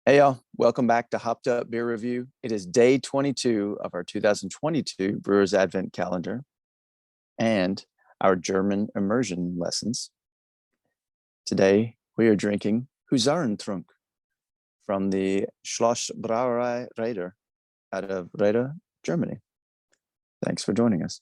Hey y'all, welcome back to Hopped Up Beer Review. It is day 22 of our 2022 Brewers Advent Calendar and our German immersion lessons. Today we are drinking Husarentrunk from the Schloßbrauerei Rheder out of Rheder, Germany. Thanks for joining us.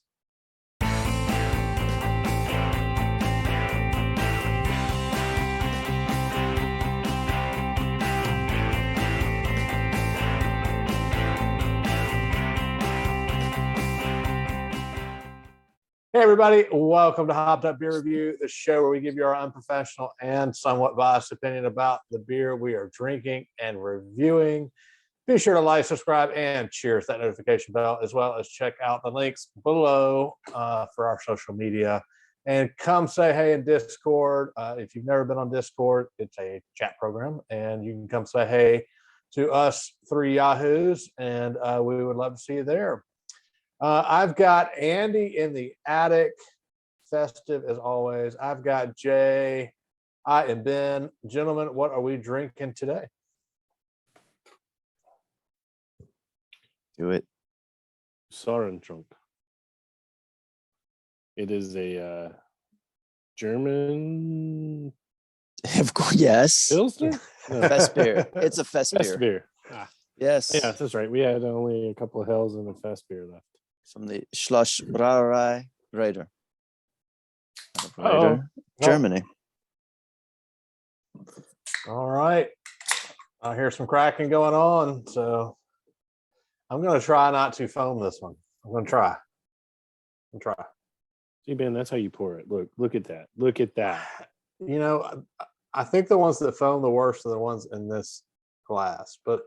Hey everybody, welcome to Hopped Up Beer Review, the show where we give you our unprofessional and somewhat biased opinion about the beer we are drinking and reviewing. Be sure to like, subscribe, and cheers that notification bell, as well as check out the links below for our social media. And come say hey in Discord. If you've never been on Discord, it's a chat program, and you can come say hey to us three yahoos, and we would love to see you there. I've got Andy in the attic, festive as always. I've got Jay, I and Ben. Gentlemen, what are we drinking today? Do it. Husarentrunk. It is a German Of course, yes. Pilsner? No. Festbier. It's a Festbier. Festbier. Yes. Yeah, that's right. We had only a couple of hells and a Festbier left. From the Schloßbrauerei Rheder. Rheder, Germany. All right. I hear some cracking going on, so I'm going to try not to foam this one. I'm going to try. See, Ben, that's how you pour it. Look at that. Look at that. You know, I think the ones that foam the worst are the ones in this glass, but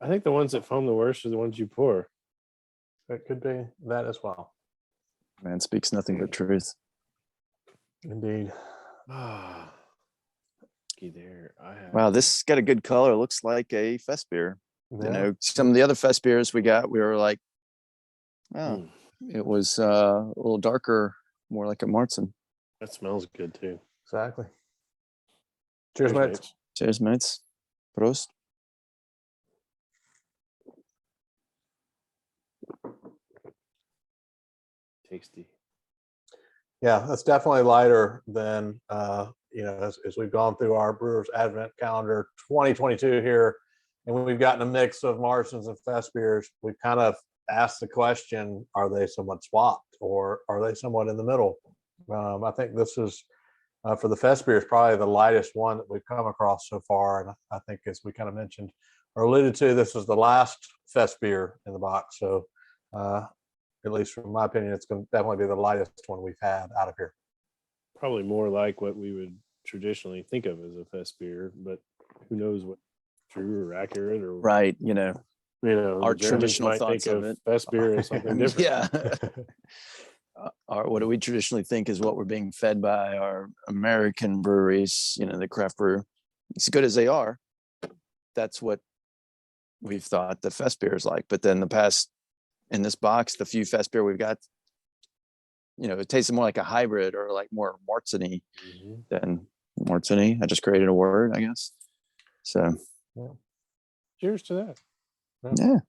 I think the ones that foam the worst are the ones you pour. it could be that as well. Man speaks nothing but truth. Indeed. There. Wow, this got a good color. Looks like a Festbier. Yeah. You know, some of the other Festbiers we got, we were like, oh, it was a little darker, more like a Marzen. That smells good too. Exactly. Cheers, mates. Cheers, mates. Prost. Tasty. Yeah, that's definitely lighter than as we've gone through our Brewers Advent Calendar 2022 here, and we've gotten a mix of Marzens and Festbiers. We've kind of asked the question: are they somewhat swapped, or are they somewhat in the middle? I think this is for the Festbiers probably the lightest one that we've come across so far, and I think, as we kind of mentioned or alluded to, this is the last Festbier in the box. So, at least from my opinion, it's going to definitely be the lightest one we've had out of here. Probably more like what we would traditionally think of as a Festbier, but who knows what true or accurate or right. Our traditional thoughts of it. Festbier is something different. Yeah. What do we traditionally think is what we're being fed by our American breweries, the craft brew. As good as they are, that's what we've thought the Festbier is like. But then in this box, the few Festbier we've got, it tastes more like a hybrid or like more Marzen-y than Marzen-y. I just created a word, I guess. So, cheers to that. Yeah.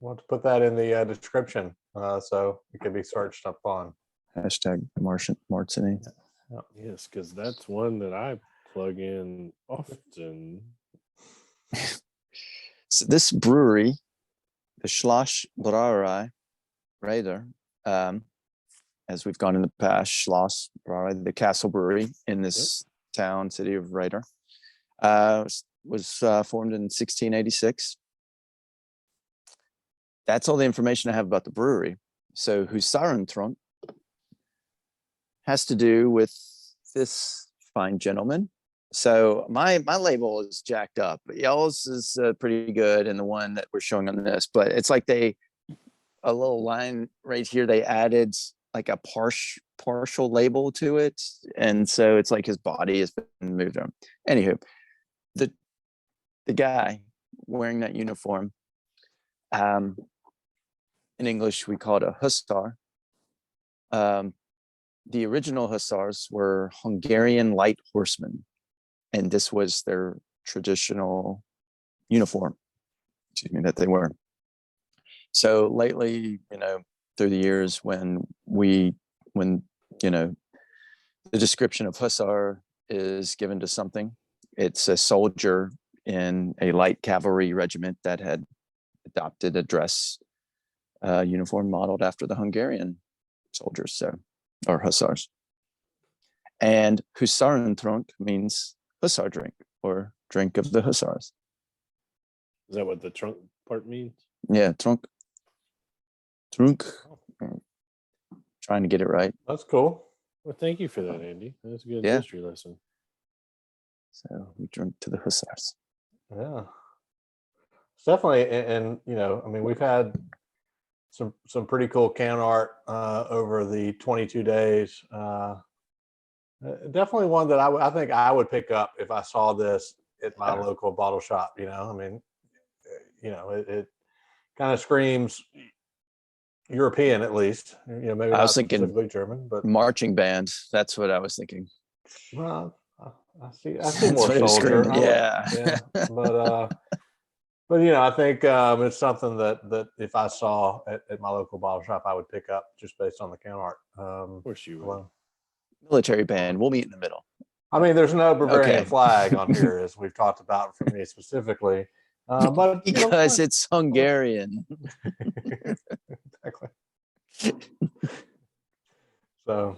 Want to put that in the description so it can be searched up on. Hashtag Marzen-y. Yes, because that's one that I plug in often. So this brewery, the Schloßbrauerei Rheder, as we've gone in the past, Schloßbrauerei, the castle brewery in this city of Rheder, was formed in 1686. That's all the information I have about the brewery. So Husarentrunk has to do with this fine gentleman. So my label is jacked up, but y'all's is pretty good, and the one that we're showing on this. But it's like a little line right here. They added like a partial label to it, and so it's like his body has been moved on. Anywho, the guy wearing that uniform, in English we call it a hussar. The original hussars were Hungarian light horsemen. And this was their traditional uniform, excuse me, that they wear. So lately, through the years when the description of hussar is given to something, it's a soldier in a light cavalry regiment that had adopted a dress uniform modeled after the Hungarian soldiers, or hussars. And Husarentrunk means hussar drink, or drink of the hussars. Is that what the trunk part means? Yeah, trunk. Trying to get it right. That's cool. Well, thank you for that, Andy. That's a good Yeah. history lesson. So we drink to the hussars. Yeah. It's definitely, and I mean, we've had some pretty cool can art over the 22 days. Definitely one that I think I would pick up if I saw this at my local bottle shop. I mean, it kind of screams European, at least. Maybe I not was thinking specifically German, but marching band. That's what I was thinking. well, I see That's more what it was soldier. screaming, yeah. Yeah, but I think it's something that if I saw at my local bottle shop, I would pick up just based on the can art. Of course you would. Alone. Military band. We'll meet in the middle. I mean, there's no Bavarian Okay. flag on here, as we've talked about for me specifically, but Because it's Hungarian. Exactly. So,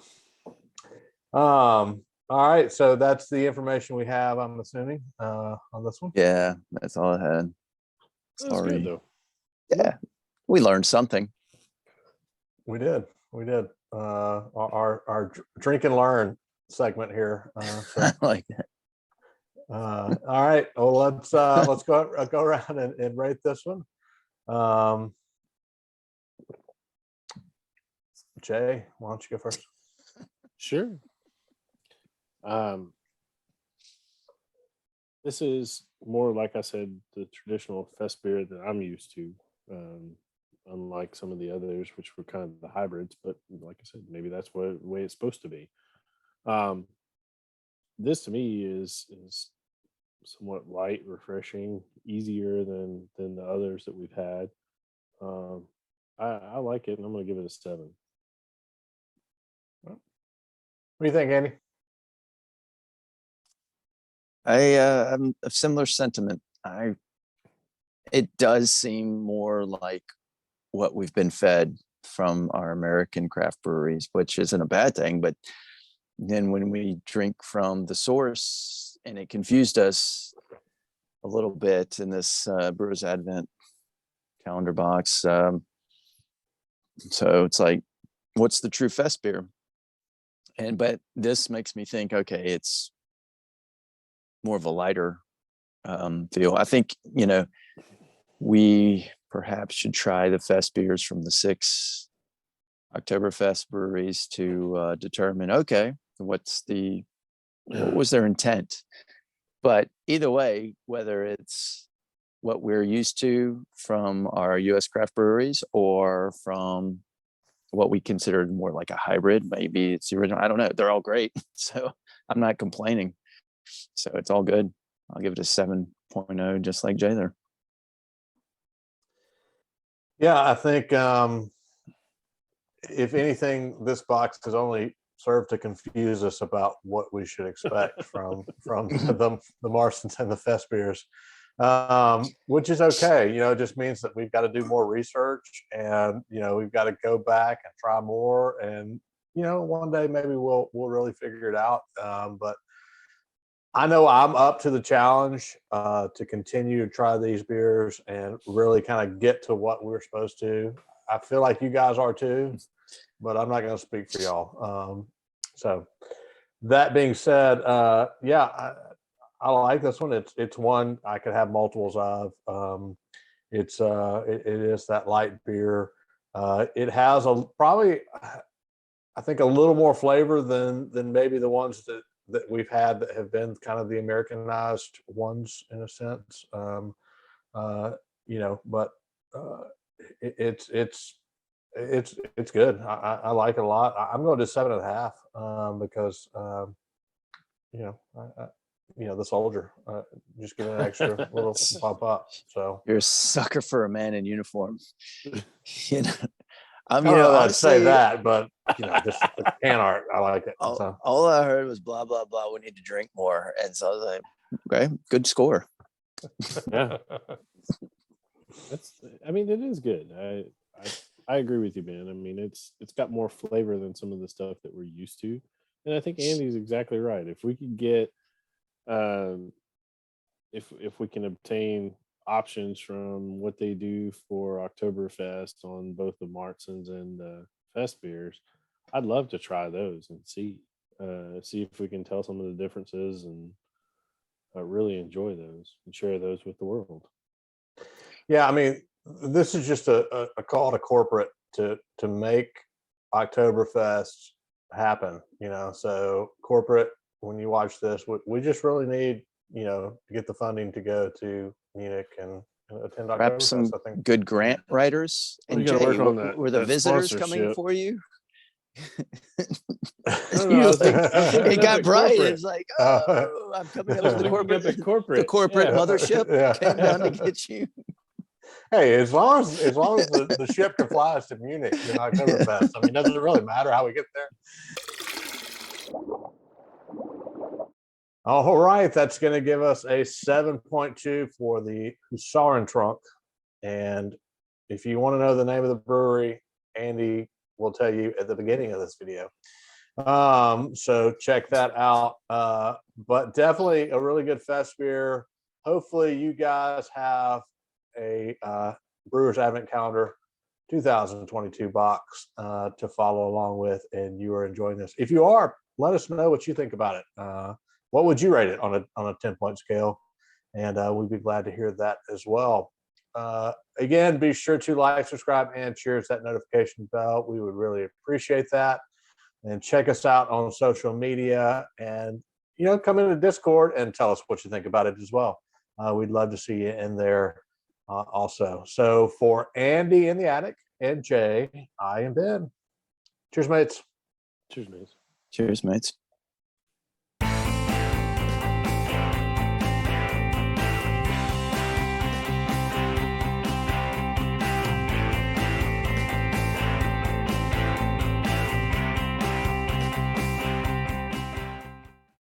all right. So that's the information we have, I'm assuming, on this one. Yeah, that's all I had. That's good, though. Yeah, we learned something. We did. Our drink and learn segment here. I like that. All right. Well, let's go around and rate this one. Jay, why don't you go first? Sure. This is more, like I said, the traditional Festbier that I'm used to. Unlike some of the others, which were kind of the hybrids, but like I said, maybe that's the way it's supposed to be. This to me is somewhat light, refreshing, easier than the others that we've had. I like it, and I'm going to give it a 7. What do you think, Andy? I'm of similar sentiment. It does seem more like what we've been fed from our American craft breweries, which isn't a bad thing. But then when we drink from the source, and it confused us a little bit in this Brewers Advent calendar box. So it's like, what's the true fest beer? But this makes me think, okay, it's more of a lighter feel. I think, we perhaps should try the fest beers from the 6 Oktoberfest breweries to determine, okay, what was their intent? But either way, whether it's what we're used to from our US craft breweries or from what we considered more like a hybrid, maybe it's the original, I don't know. They're all great. So I'm not complaining. So it's all good. I'll give it a 7.0, just like Jay there. Yeah, I think if anything, this box has only served to confuse us about what we should expect from the Marston's and the Fest beers, which is okay. It just means that we've got to do more research, and we've got to go back and try more, and one day maybe we'll really figure it out. But I know I'm up to the challenge to continue to try these beers and really kind of get to what we're supposed to. I feel like you guys are too, but I'm not going to speak for y'all. So that being said, yeah, I like this one. It's one I could have multiples of. It is that light beer. It has probably, I think, a little more flavor than maybe the ones that we've had that have been kind of the Americanized ones in a sense. But it's good. I like it a lot. I'm going to 7.5 because the soldier. Just give it an extra little pop up. So You're a sucker for a man in uniform. You know, I don't know that I'd say honestly, that, but just the can art, I like it. So. all I heard was blah blah blah. We need to drink more, and so I was like, okay, good score. Yeah, I mean, it is good. I agree with you, man. I mean, it's got more flavor than some of the stuff that we're used to, and I think Andy's exactly right. If we could get, if we can obtain options from what they do for Oktoberfest on both the Martzens and the Fest beers, I'd love to try those and see if we can tell some of the differences and really enjoy those and share those with the world. Yeah, I mean, this is just a call to corporate to make Oktoberfest happen. So corporate, when you watch this, we just really need to get the funding to go to Munich and attend Perhaps some Oktoberfest. I think good grant writers. We And gotta Jay, work on that- were the that visitors coming sponsorship. for you? No, You're I was like, thinking it got up at bright. corporate. It's like, oh, I'm coming I up was to the thinking corporate, up at corporate. the corporate Yeah. mothership Yeah. came down to get you. Hey, as long as the ship can fly us to Munich in Oktoberfest, I mean, does it really matter how we get there? All right, that's going to give us a 7.2 for the Husarentrunk. And if you want to know the name of the brewery, Andy will tell you at the beginning of this video. So check that out. But definitely a really good fest beer. Hopefully you guys have a Brewers Advent Calendar 2022 box to follow along with, and you are enjoying this. If you are, let us know what you think about it. What would you rate it on a 10-point scale? And we'd be glad to hear that as well. Again, be sure to like, subscribe, and cheers that notification bell. We would really appreciate that. And check us out on social media, and come into Discord and tell us what you think about it as well. We'd love to see you in there also. So for Andy in the attic and Jay, I am Ben. Cheers, mates. Cheers, mates. Cheers, mates.